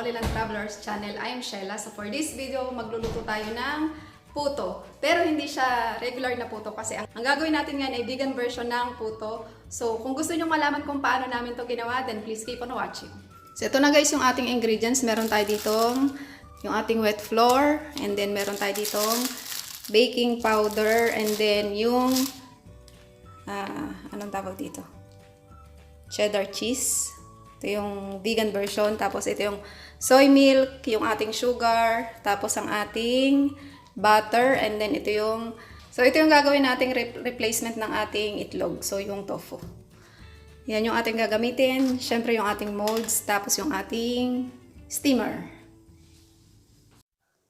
Malilang Travelers Channel. I am Shella. So for this video, magluluto tayo ng puto. Pero hindi siya regular na puto kasi ang gagawin natin ngayon ay vegan version ng puto. So kung gusto nyo malaman kung paano namin to ginawa, then please keep on watching. So ito na guys yung ating ingredients. Meron tayo ditong yung ating wet flour, and then meron tayo ditong baking powder, and then yung anong tawag dito? Cheddar cheese. Ito yung vegan version. Tapos ito yung soy milk, yung ating sugar, tapos ang ating butter, and then ito yung gagawin nating replacement ng ating itlog. So yung tofu. Yan yung ating gagamitin. Syempre yung ating molds, tapos yung ating steamer.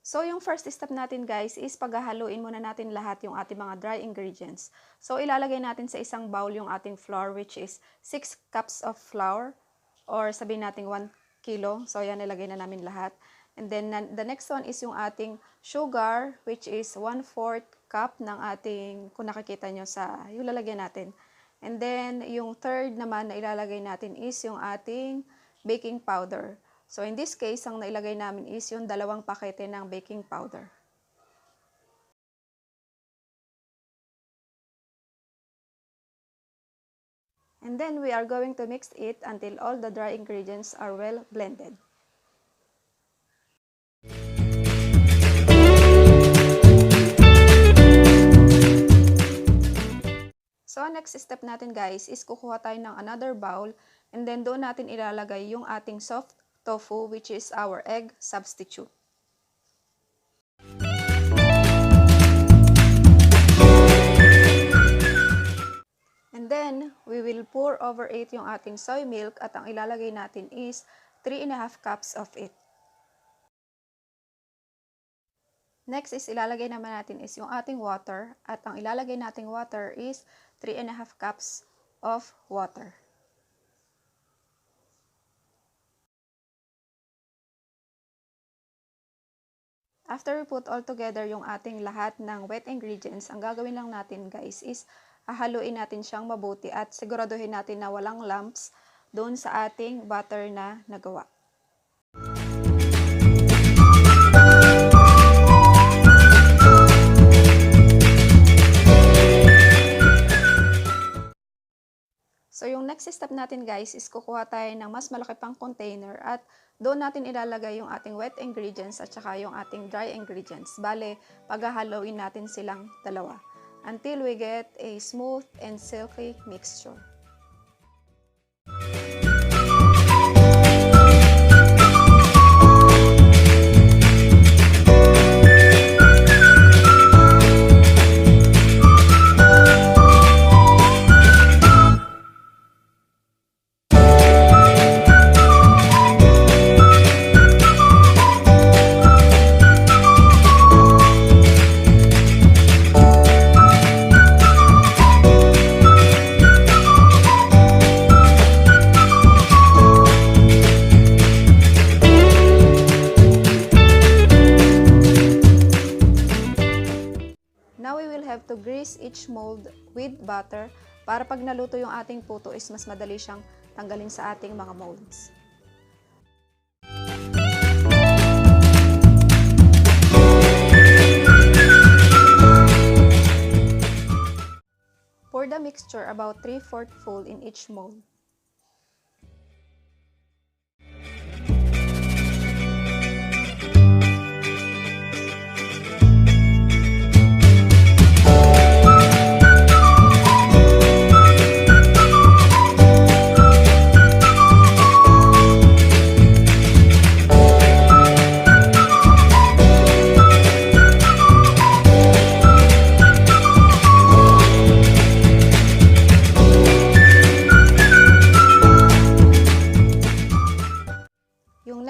So yung first step natin guys is paghahaluin muna natin lahat yung ating mga dry ingredients. So ilalagay natin sa isang bowl yung ating flour, which is 6 cups of flour. Or sabihin natin 1 kilo. So, yan, nilagay na namin lahat. And then, the next one is yung ating sugar, which is 1/4 cup ng ating, kung nakikita nyo sa, yung lalagyan natin. And then, yung third naman na ilalagay natin is yung ating baking powder. So, in this case, ang nailagay namin is yung 2 pakete ng baking powder. And then we are going to mix it until all the dry ingredients are well blended. So next step natin guys is kukuha tayo ng another bowl, and then doon natin ilalagay yung ating soft tofu, which is our egg substitute. And then, we will pour over it yung ating soy milk, at ang ilalagay natin is 3.5 cups of it. Next is ilalagay naman natin is yung ating water, at ang ilalagay nating water is 3.5 cups of water. After we put all together yung ating lahat ng wet ingredients, ang gagawin lang natin guys is hahaluin natin siyang mabuti at siguraduhin natin na walang lumps doon sa ating butter na nagawa. So yung next step natin guys is kukuha tayo ng mas malaki pang container, at doon natin ilalagay yung ating wet ingredients at saka yung ating dry ingredients. Bale, paghahaluin natin silang dalawa until we get a smooth and silky mixture. To grease each mold with butter para pag naluto yung ating puto is mas madali siyang tanggalin sa ating mga molds. Pour the mixture about 3/4 full in each mold.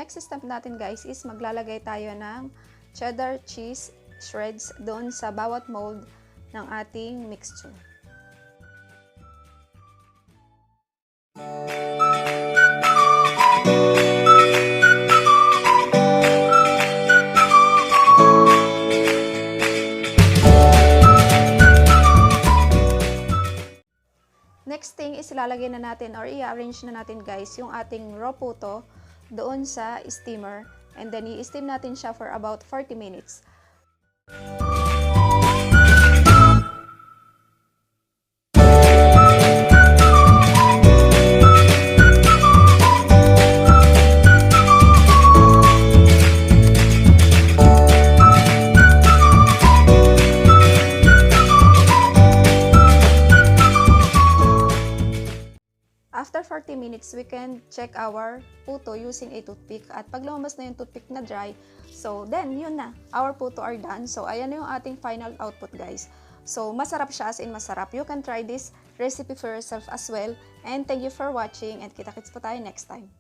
Next step natin guys is maglalagay tayo ng cheddar cheese shreds doon sa bawat mold ng ating mixture. Next thing is ilalagay na natin or i-arrange na natin guys yung ating raw puto doon sa steamer and then i-steam natin siya for about 40 minutes. After 40 minutes, we can check our puto using a toothpick. At pag lumabas na yung toothpick na dry, so then yun na, our puto are done. So ayan na yung ating final output, guys. So masarap siya, as in masarap. You can try this recipe for yourself as well. And thank you for watching and kita-kits po tayo next time.